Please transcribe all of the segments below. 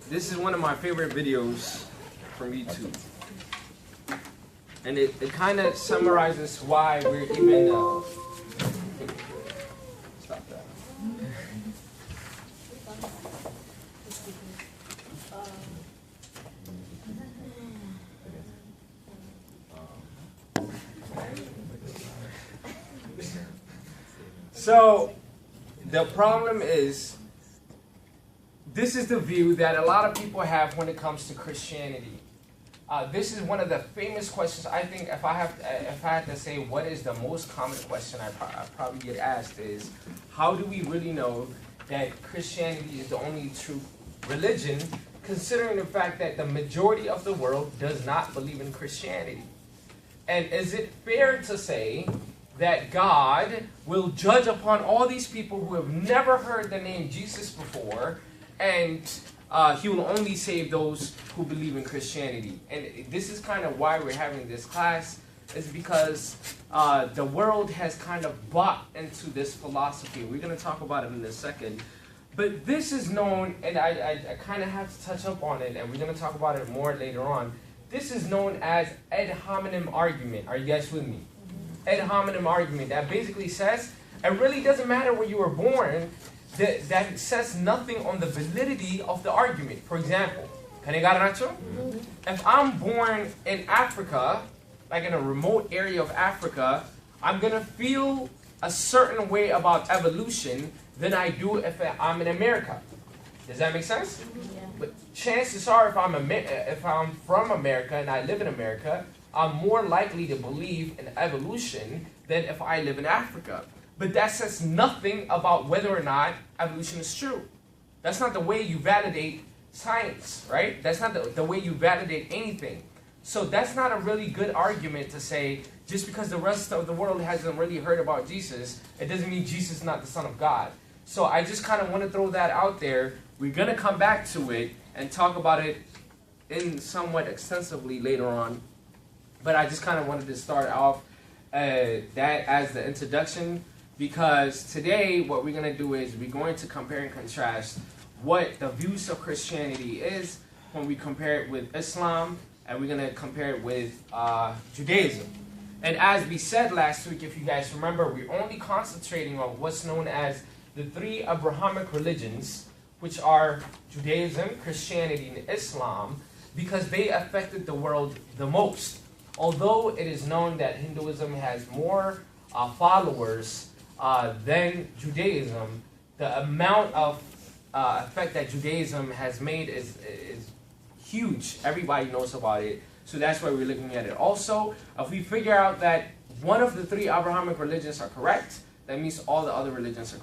This is one of my favorite videos from YouTube. And it kind of summarizes why we're even... stop that. So, the problem is, this is the view that a lot of people have when it comes to Christianity. This is one of the famous questions. I think if I had to say what is the most common question I probably get asked is, how do we really know that Christianity is the only true religion, considering the fact that the majority of the world does not believe in Christianity? And is it fair to say that God will judge upon all these people who have never heard the name Jesus before, and he will only save those who believe in Christianity? And this is kind of why we're having this class, is because the world has kind of bought into this philosophy. We're going to talk about it in a second. But this is known, and I kind of have to touch up on it, and we're going to talk about it more later on. This is known as ad hominem argument. Are you guys with me? Ad hominem argument. That basically says, it really doesn't matter where you were born. That says nothing on the validity of the argument. For example, if I'm born in Africa, like in a remote area of Africa, I'm going to feel a certain way about evolution than I do if I'm in America. Does that make sense? Yeah. But chances are, if I'm from America and I live in America, I'm more likely to believe in evolution than if I live in Africa. But that says nothing about whether or not evolution is true. That's not the way you validate science, right? That's not the way you validate anything. So that's not a really good argument to say, just because the rest of the world hasn't really heard about Jesus, it doesn't mean Jesus is not the Son of God. So I just kind of want to throw that out there. We're going to come back to it and talk about it in somewhat extensively later on. But I just kind of wanted to start off that as the introduction, because today what we're going to do is we're going to compare and contrast what the views of Christianity is when we compare it with Islam, and we're going to compare it with Judaism. And as we said last week, if you guys remember, we're only concentrating on what's known as the three Abrahamic religions, which are Judaism, Christianity, and Islam, because they affected the world the most. Although it is known that Hinduism has more followers than Judaism, the amount of effect that Judaism has made is huge. Everybody knows about it. So that's why we're looking at it. Also, if we figure out that one of the three Abrahamic religions are correct, that means all the other religions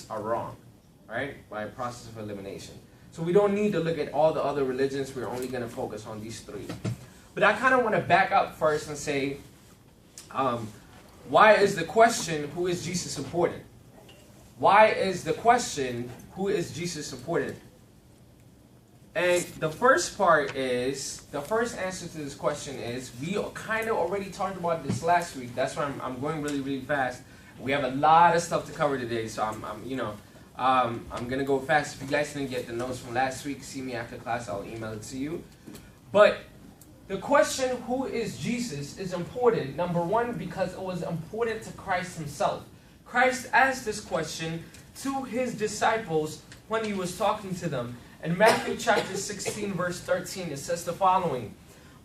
are wrong, right? By a process of elimination. So we don't need to look at all the other religions. We're only going to focus on these three. But I kind of want to back up first and say, why is the question, who is Jesus, important? Why is the question, who is Jesus, important? And the first part is, the first answer to this question is, we kind of already talked about this last week. That's why I'm going really, really fast. We have a lot of stuff to cover today, so I'm going to go fast. If you guys didn't get the notes from last week, see me after class, I'll email it to you. But the question, who is Jesus, is important. Number one, because it was important to Christ himself. Christ asked this question to his disciples when he was talking to them. In Matthew chapter 16, verse 13, it says the following.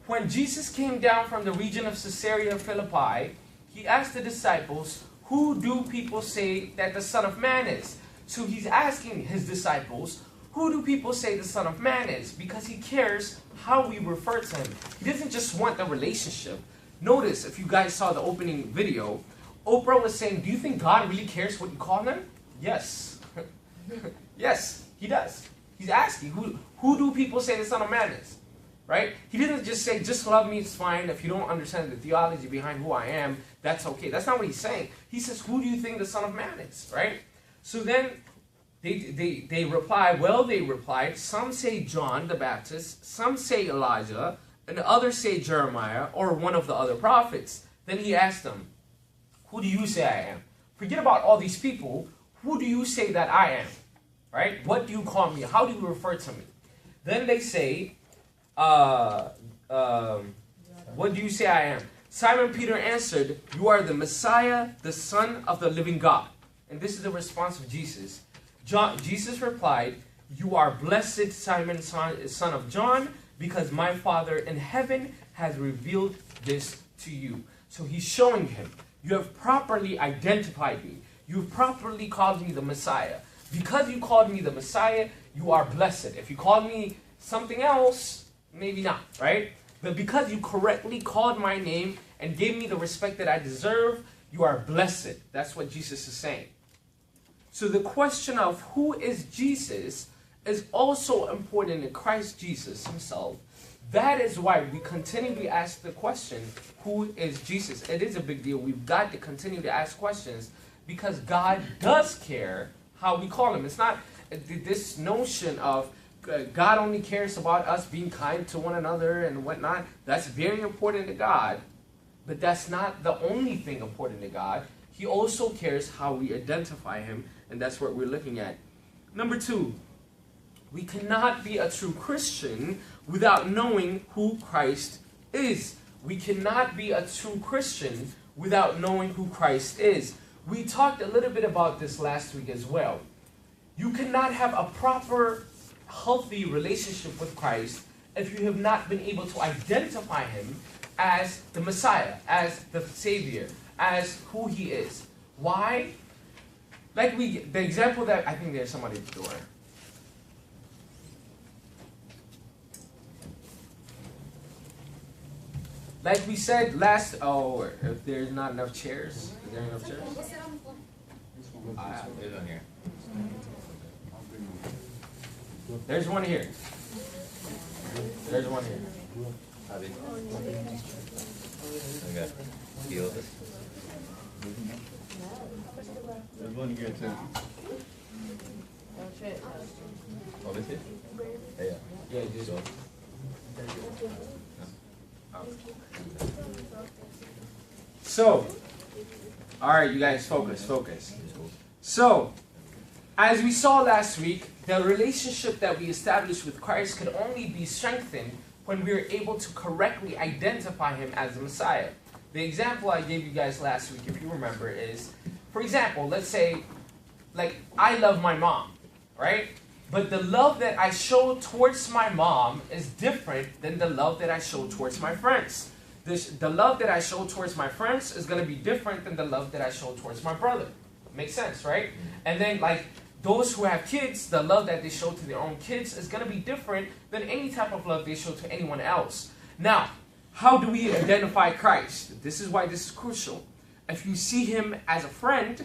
When Jesus came down from the region of Caesarea Philippi, he asked the disciples, who do people say that the Son of Man is? So he's asking his disciples, who do people say the Son of Man is? Because he cares how we refer to him. He doesn't just want the relationship. Notice, if you guys saw the opening video, Oprah was saying, do you think God really cares what you call him? Yes. Yes, he does. He's asking, who do people say the Son of Man is? Right? He didn't just say, just love me, it's fine. If you don't understand the theology behind who I am, that's okay. That's not what he's saying. He says, who do you think the Son of Man is? Right? So then they replied, some say John the Baptist, some say Elijah, and others say Jeremiah, or one of the other prophets. Then he asked them, who do you say I am? Forget about all these people. who do you say that I am? Right? What do you call me? How do you refer to me? Then they say, what do you say I am? Simon Peter answered, you are the Messiah, the Son of the living God. And this is the response of Jesus. Jesus replied, you are blessed, Simon, son of John, because my Father in heaven has revealed this to you. So he's showing him, you have properly identified me. You've properly called me the Messiah. Because you called me the Messiah, you are blessed. If you called me something else, maybe not, right? But because you correctly called my name and gave me the respect that I deserve, you are blessed. That's what Jesus is saying. So the question of who is Jesus is also important in Christ Jesus himself. That is why we continually ask the question, who is Jesus? It is a big deal. We've got to continue to ask questions because God does care how we call him. It's not this notion of God only cares about us being kind to one another and whatnot. That's very important to God, but that's not the only thing important to God. He also cares how we identify him, and that's what we're looking at. Number 2, we cannot be a true Christian without knowing who Christ is. We cannot be a true Christian without knowing who Christ is. We talked a little bit about this last week as well. You cannot have a proper, healthy relationship with Christ if you have not been able to identify him as the Messiah, as the Savior, as who he is. Why? Like the example that, I think there's somebody at the door. Like we said last, if there's not enough chairs, is there enough chairs? There's one here. There's one here. Okay. Feel this. There's one here too. Oh, this is? Yeah. Yeah, just So, So, all right, you guys, focus. So, as we saw last week, the relationship that we established with Christ could only be strengthened when we are able to correctly identify him as the Messiah. The example I gave you guys last week, if you remember, is, for example, let's say, like, I love my mom, right? But the love that I show towards my mom is different than the love that I show towards my friends. The love that I show towards my friends is going to be different than the love that I show towards my brother. Makes sense, right? And then, like, those who have kids, the love that they show to their own kids is going to be different than any type of love they show to anyone else. Now, how do we identify Christ? This is why this is crucial. If you see him as a friend,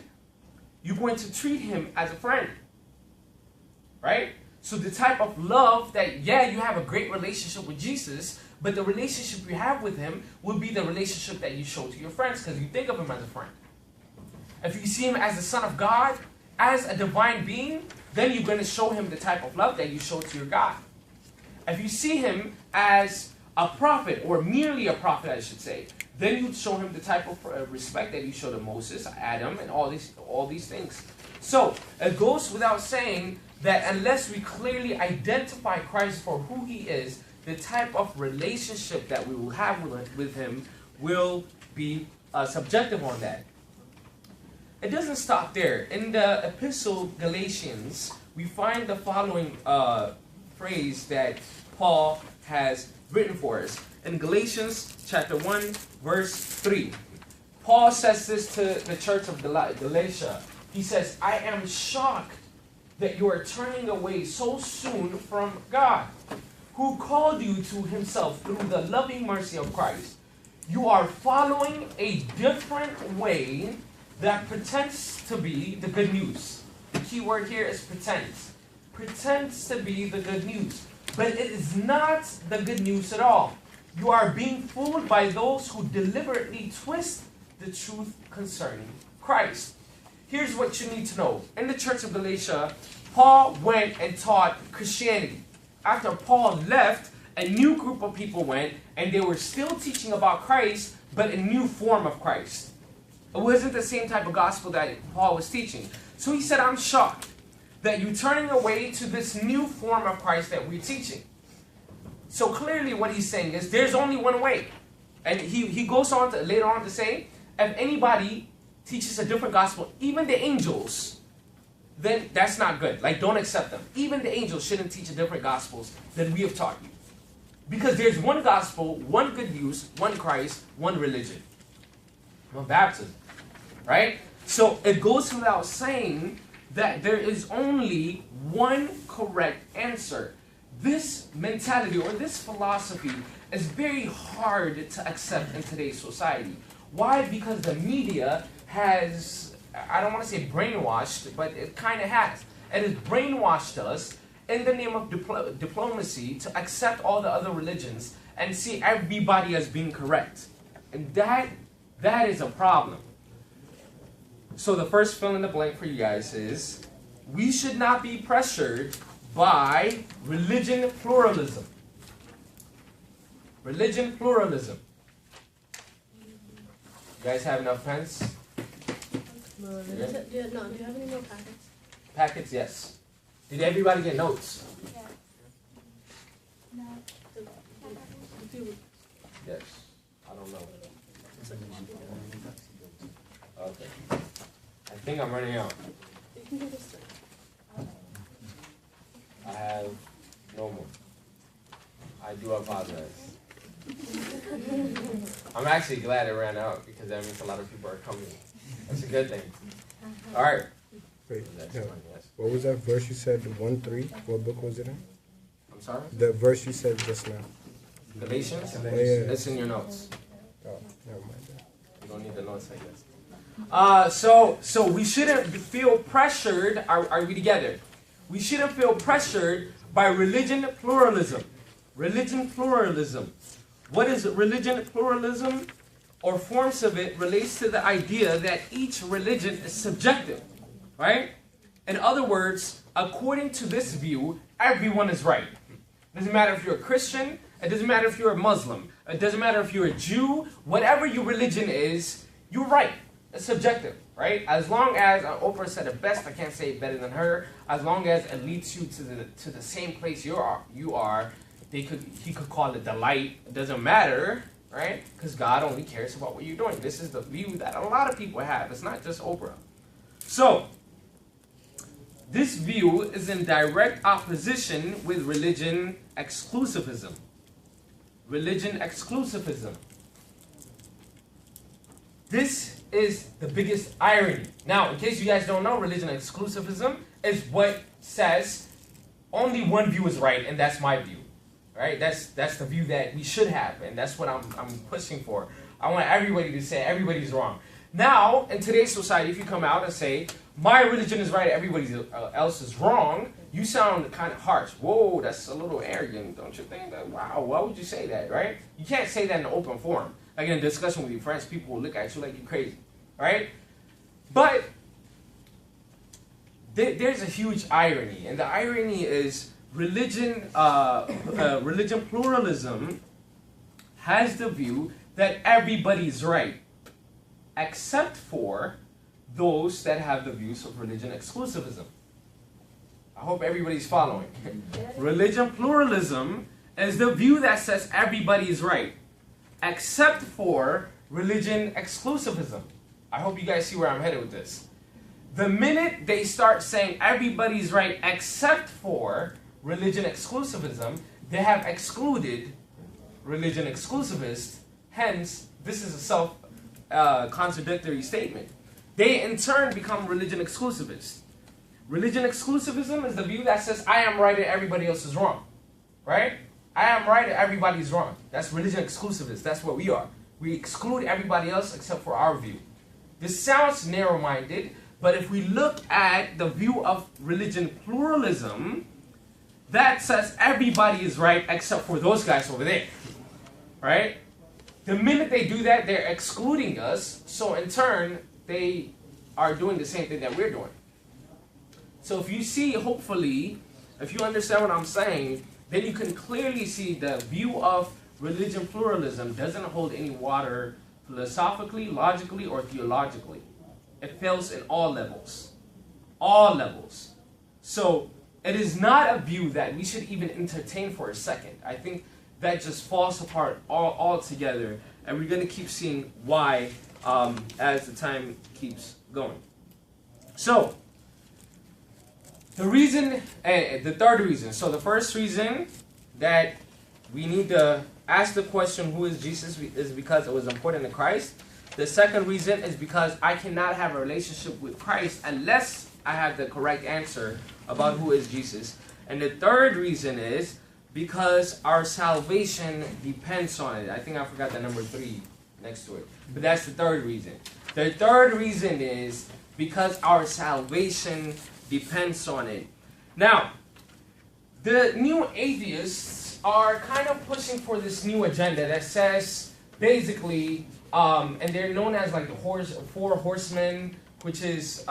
you're going to treat him as a friend. Right? So the type of love that, yeah, you have a great relationship with Jesus, but the relationship you have with him will be the relationship that you show to your friends because you think of him as a friend. If you see him as the Son of God, as a divine being, then you're going to show him the type of love that you show to your God. If you see him as a prophet, or merely a prophet, I should say, then you show him the type of respect that you show to Moses, Adam, and all these things. So, it goes without saying that unless we clearly identify Christ for who he is, the type of relationship that we will have with him will be subjective on that. It doesn't stop there. In the epistle Galatians, we find the following phrase that Paul has written for us. In Galatians chapter 1, verse 3, Paul says this to the church of Galatia. He says, I am shocked that you are turning away so soon from God, who called you to himself through the loving mercy of Christ. You are following a different way that pretends to be the good news. The key word here is pretends. Pretends to be the good news. But it is not the good news at all. You are being fooled by those who deliberately twist the truth concerning Christ. Here's what you need to know. In the church of Galatia, Paul went and taught Christianity. After Paul left, a new group of people went, and they were still teaching about Christ, but a new form of Christ. It wasn't the same type of gospel that Paul was teaching. So he said, I'm shocked that you're turning away to this new form of Christ that we're teaching. So clearly what he's saying is there's only one way. And he goes on to later on to say, if anybody teaches a different gospel, even the angels, then that's not good. Like, don't accept them. Even the angels shouldn't teach a different gospels than we have taught you. Because there's one gospel, one good news, one Christ, one religion. One baptism. Right? So it goes without saying that there is only one correct answer. This mentality or this philosophy is very hard to accept in today's society. Why? Because the media has, I don't want to say brainwashed, but it kind of has. It has brainwashed us in the name of diplomacy to accept all the other religions and see everybody as being correct. And that is a problem. So the first fill in the blank for you guys is, we should not be pressured by religion pluralism. Religion pluralism. You guys have enough pens? No, do you have any more packets? Packets, yes. Did everybody get notes? No. Yes. I don't know. Okay. I think I'm running out. You can do this. I have no more. I do apologize. I'm actually glad it ran out because that means a lot of people are coming. That's a good thing. All right. Wait, That's no. fine, yes. What was that verse you said, 1:3? What book was it in? I'm sorry? The verse you said just now. Galatians? Oh, yeah. It's in your notes. Oh, never mind that. You don't need the notes, I guess. So we shouldn't feel pressured. Are we together? We shouldn't feel pressured by religion pluralism. Religion pluralism. What is religion pluralism? Or forms of it relates to the idea that each religion is subjective, right? In other words, according to this view, everyone is right. It doesn't matter if you're a Christian. It doesn't matter if you're a Muslim. It doesn't matter if you're a Jew. Whatever your religion is, you're right. It's subjective, right? As long as, Oprah said it best, I can't say it better than her, as long as it leads you to the same place you are, he could call it the light. It doesn't matter, right? Because God only cares about what you're doing. This is the view that a lot of people have. It's not just Oprah. So, this view is in direct opposition with religion exclusivism. Religion exclusivism. This is the biggest irony. Now, in case you guys don't know, religion exclusivism is what says only one view is right, and that's my view. Right? That's the view that we should have, and that's what I'm pushing for. I want everybody to say everybody's wrong. Now, in today's society, if you come out and say, my religion is right, everybody else is wrong, you sound kind of harsh. Whoa, that's a little arrogant, don't you think? Wow, why would you say that, right? You can't say that in an open forum. Like in a discussion with your friends, people will look at you like you're crazy, right? But there's a huge irony, and the irony is religion pluralism has the view that everybody's right, except for those that have the views of religion exclusivism. I hope everybody's following. Religion pluralism is the view that says everybody is right, except for religion exclusivism. I hope you guys see where I'm headed with this. The minute they start saying everybody's right except for religion exclusivism, they have excluded religion exclusivists. Hence, this is a self-contradictory statement. They in turn become religion exclusivists. Religion exclusivism is the view that says I am right and everybody else is wrong. Right? I am right and everybody's wrong. That's religion exclusivist. That's what we are. We exclude everybody else except for our view. This sounds narrow-minded, but if we look at the view of religion pluralism, that says everybody is right except for those guys over there. Right? The minute they do that, they're excluding us. So in turn, they are doing the same thing that we're doing. So if you see, hopefully, if you understand what I'm saying, then you can clearly see the view of religion pluralism doesn't hold any water philosophically, logically, or theologically. It fails in all levels. All levels. So it is not a view that we should even entertain for a second. I think that just falls apart altogether, and we're going to keep seeing why as the time keeps going. So, the third reason. So the first reason that we need to ask the question, who is Jesus, is because it was important to Christ. The second reason is because I cannot have a relationship with Christ unless I have the correct answer about who is Jesus. And the third reason is because our salvation depends on it. I think I forgot the number 3 next to it. But that's the third reason. The third reason is because our salvation depends on it. Now, the new atheists are kind of pushing for this new agenda that says, basically, and they're known as like the Four Horsemen, which is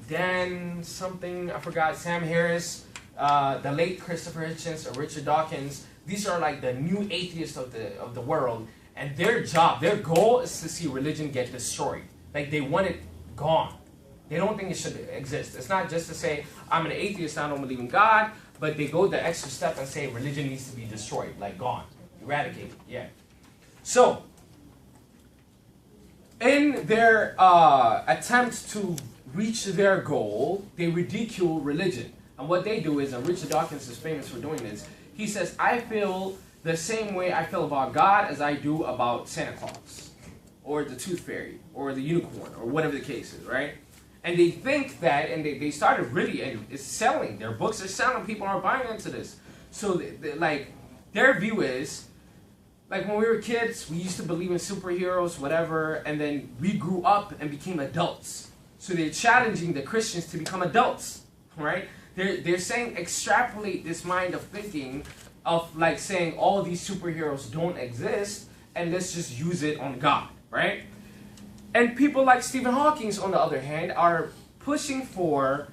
Dan something, I forgot, Sam Harris, the late Christopher Hitchens, or Richard Dawkins. These are like the new atheists of the world, and their goal is to see religion get destroyed. Like, they want it gone. They don't think it should exist. It's not just to say, I'm an atheist, I don't believe in God, but they go the extra step and say religion needs to be destroyed, like gone, eradicated, yeah. So, in their attempt to reach their goal, they ridicule religion. And what they do is, and Richard Dawkins is famous for doing this, he says, I feel the same way I feel about God as I do about Santa Claus, or the Tooth Fairy, or the unicorn, or whatever the case is, right? And they think that, and they started really, and it's selling. Their books are selling. People are buying into this. So, like, their view is, like, when we were kids, we used to believe in superheroes, whatever, and then we grew up and became adults. So they're challenging the Christians to become adults, right? They're saying extrapolate this mind of thinking of, like, saying all these superheroes don't exist, and let's just use it on God, right? And people like Stephen Hawking, on the other hand, are pushing for,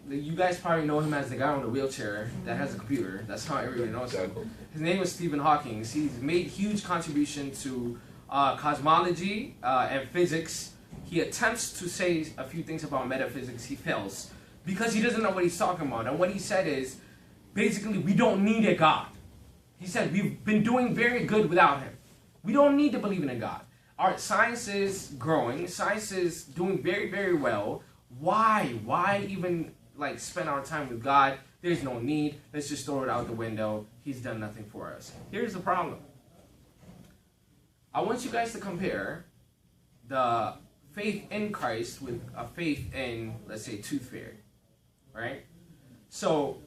you guys probably know him as the guy on the wheelchair that has a computer. That's how everybody knows him. His name was Stephen Hawking. He's made huge contribution to cosmology and physics. He attempts to say a few things about metaphysics. He fails because he doesn't know what he's talking about. And what he said is, basically, we don't need a God. He said, we've been doing very good without him. We don't need to believe in a God. Our science is growing. Science is doing very, very well. Why? Why even, like, spend our time with God? There's no need. Let's just throw it out the window. He's done nothing for us. Here's the problem. I want you guys to compare the faith in Christ with a faith in, let's say, Tooth Fairy, right? So,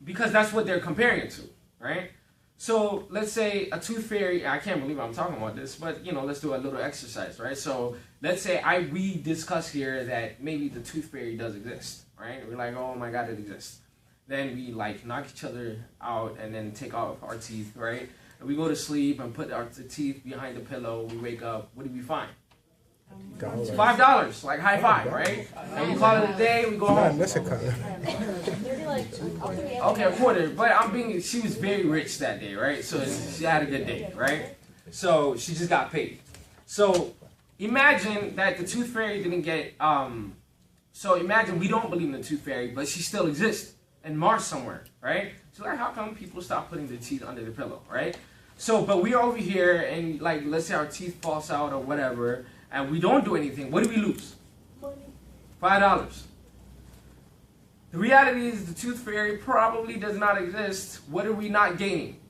because that's what they're comparing it to, right? So, let's say a Tooth Fairy, I can't believe I'm talking about this, but, you know, let's do a little exercise, right? So, let's say we discuss here that maybe the Tooth Fairy does exist, right? We're like, oh my God, it exists. Then we, like, knock each other out and then take off our teeth, right? And we go to sleep and put our teeth behind the pillow. We wake up. What do we find? $5, like high five, right? And we call it a day. We go home. That's a cut. Okay, a quarter. But she was very rich that day, right? So she had a good day, right? So she just got paid. So imagine that the Tooth Fairy didn't get, so imagine we don't believe in the Tooth Fairy, but she still exists in Mars somewhere, right? So like, how come people stop putting their teeth under the pillow, right? So, but we're over here and, like, let's say our teeth falls out or whatever, and we don't do anything. What do we lose? Money. $5. The reality is the Tooth Fairy probably does not exist. What are we not gaining?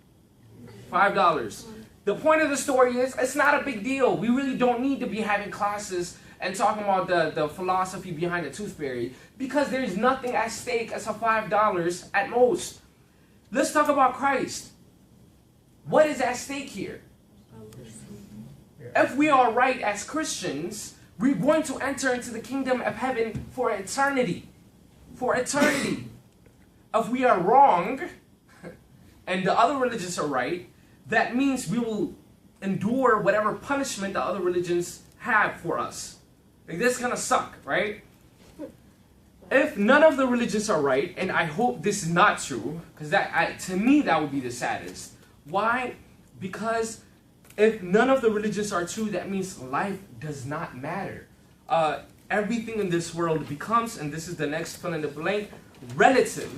$5. The point of the story is, it's not a big deal. We really don't need to be having classes and talking about the philosophy behind the Tooth Fairy, because there's nothing at stake as a $5 at most. Let's talk about Christ. What is at stake here? If we are right as Christians, we're going to enter into the kingdom of heaven for eternity. For eternity. If we are wrong, and the other religions are right, that means we will endure whatever punishment the other religions have for us. Like, this is going to suck, right? If none of the religions are right, and I hope this is not true, because to me that would be the saddest. Why? Because if none of the religions are true, that means life does not matter. Everything in this world becomes, and this is the next fill in the blank, relative.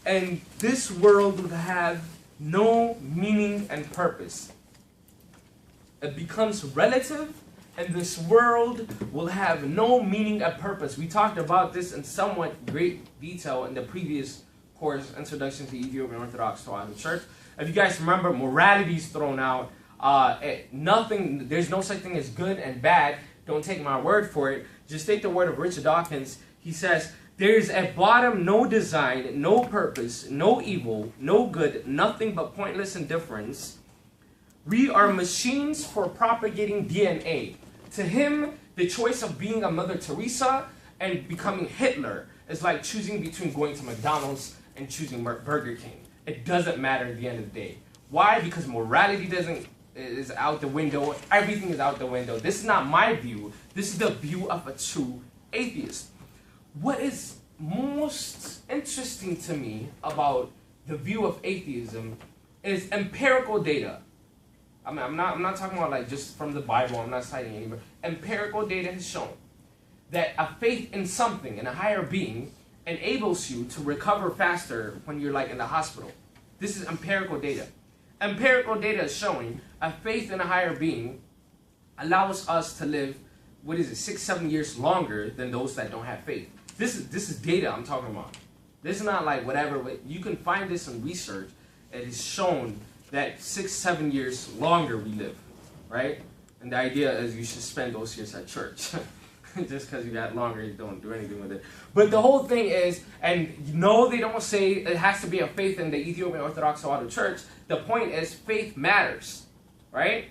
And this world will have no meaning and purpose. It becomes relative, and this world will have no meaning and purpose. We talked about this in somewhat great detail in the previous course, Introduction to Ethiopian Orthodox throughout the church. If you guys remember, morality is thrown out. There's no such thing as good and bad. Don't take my word for it. Just take the word of Richard Dawkins. He says, there's at bottom no design, no purpose, no evil, no good, nothing but pointless indifference. We are machines for propagating DNA. To him, the choice of being a Mother Teresa and becoming Hitler is like choosing between going to McDonald's and choosing Burger King. It doesn't matter at the end of the day. Why? Because morality is out the window. Everything is out the window. This is not my view. This is the view of a true atheist. What is most interesting to me about the view of atheism is empirical data. I mean, I'm not talking about like just from the Bible. I'm not citing anywhere. Empirical data has shown that a faith in something, in a higher being, enables you to recover faster when you're like in the hospital. This is empirical data. Empirical data is showing a faith in a higher being allows us to live, 6-7 years longer than those that don't have faith. This is data I'm talking about. This is not like whatever. You can find this in research. It is shown that 6-7 years longer we live, right? And the idea is you should spend those years at church. Just because you got longer, you don't do anything with it. But the whole thing is, and no, they don't say it has to be a faith in the Ethiopian Orthodox or the church. The point is, faith matters, right?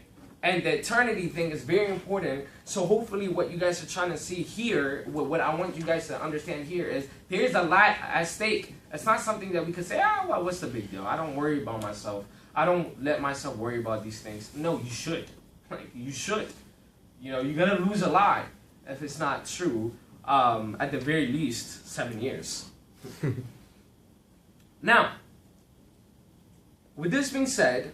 And the eternity thing is very important. So hopefully what you guys are trying to see here, what I want you guys to understand here is, there's a lot at stake. It's not something that we could say, well, what's the big deal? I don't worry about myself. I don't let myself worry about these things. No, you should. Like, you should. You know, you're going to lose a lot if it's not true, at the very least, 7 years. Now, with this being said,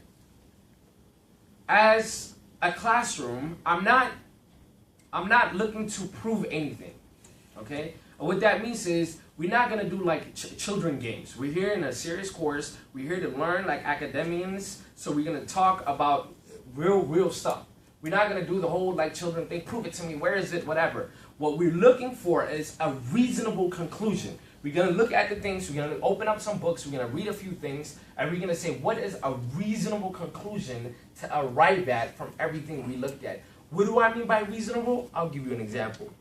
as a classroom, I'm not looking to prove anything, okay? What that means is, we're not going to do like children games. We're here in a serious course. We're here to learn like academians, so we're going to talk about real stuff. We're not going to do the whole like children thing, prove it to me, where is it, whatever. What we're looking for is a reasonable conclusion. We're going to look at the things, we're going to open up some books, we're going to read a few things, and we're going to say, what is a reasonable conclusion to arrive at from everything we looked at? What do I mean by reasonable? I'll give you an example.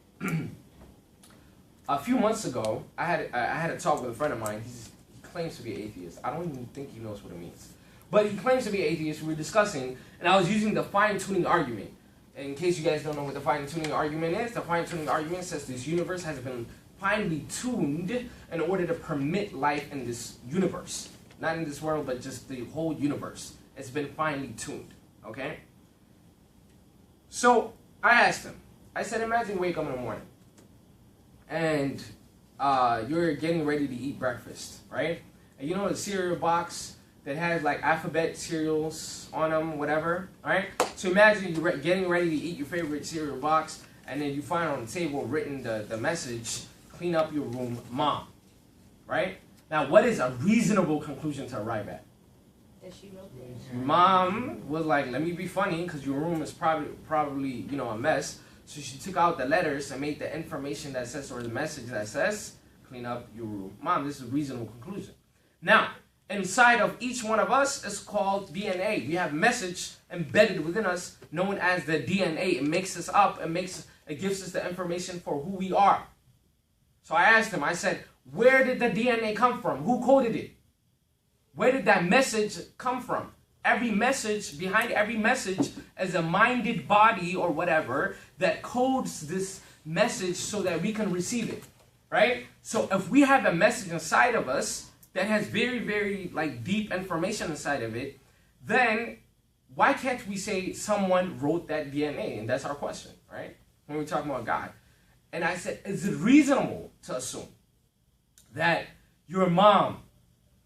A few months ago, I had a talk with a friend of mine. He claims to be an atheist. I don't even think he knows what it means. But he claims to be an atheist. We were discussing, and I was using the fine-tuning argument. In case you guys don't know what the fine-tuning argument is, the fine-tuning argument says this universe has been finely tuned in order to permit life in this universe. Not in this world, but just the whole universe. It's been finely tuned, okay? So I asked him. I said, imagine you wake up in the morning, and you're getting ready to eat breakfast, right? And you know the cereal box that has like alphabet cereals on them, whatever, right? So imagine you're getting ready to eat your favorite cereal box, and then you find on the table written the message, clean up your room, Mom, right? Now, what is a reasonable conclusion to arrive at? That she wrote that. Mom was like, let me be funny, because your room is probably a mess. So she took out the letters and made the information that says, or the message that says, clean up your room. Mom, this is a reasonable conclusion. Now, inside of each one of us is called DNA. We have message embedded within us known as the DNA. It makes us up. It gives us the information for who we are. So I asked him, I said, where did the DNA come from? Who coded it? Where did that message come from? Every message, behind every message is a minded body or whatever that codes this message so that we can receive it, right? So if we have a message inside of us that has very, very like deep information inside of it, then why can't we say someone wrote that DNA? And that's our question, right? When we're talking about God. And I said, is it reasonable to assume that your mom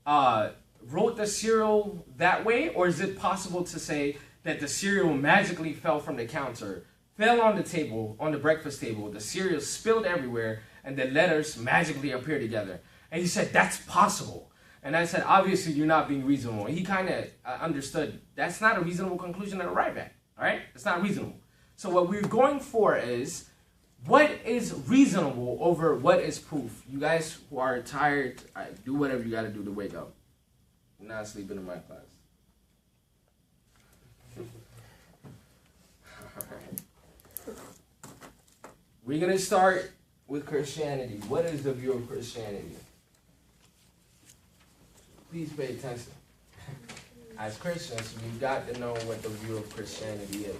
wrote the cereal that way? Or is it possible to say, that the cereal magically fell from the counter, fell on the table, on the breakfast table, the cereal spilled everywhere, and the letters magically appeared together. And he said, that's possible. And I said, obviously, you're not being reasonable. And he kind of understood that's not a reasonable conclusion to arrive at. All right? It's not reasonable. So what we're going for is, what is reasonable over what is proof? You guys who are tired, do whatever you got to do to wake up. I'm not sleeping in my class. We're going to start with Christianity. What is the view of Christianity? Please pay attention. As Christians, we've got to know what the view of Christianity is.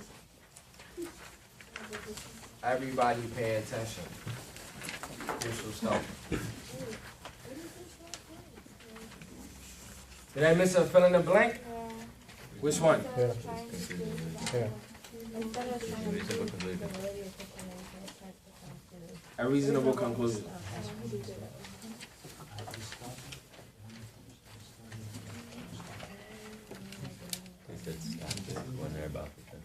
Everybody pay attention. Here's some stuff. Did I miss a fill in the blank? Which one? Yeah. Yeah. Reasonable conclusion. A reasonable conclusion. They said stop it when they're about to finish.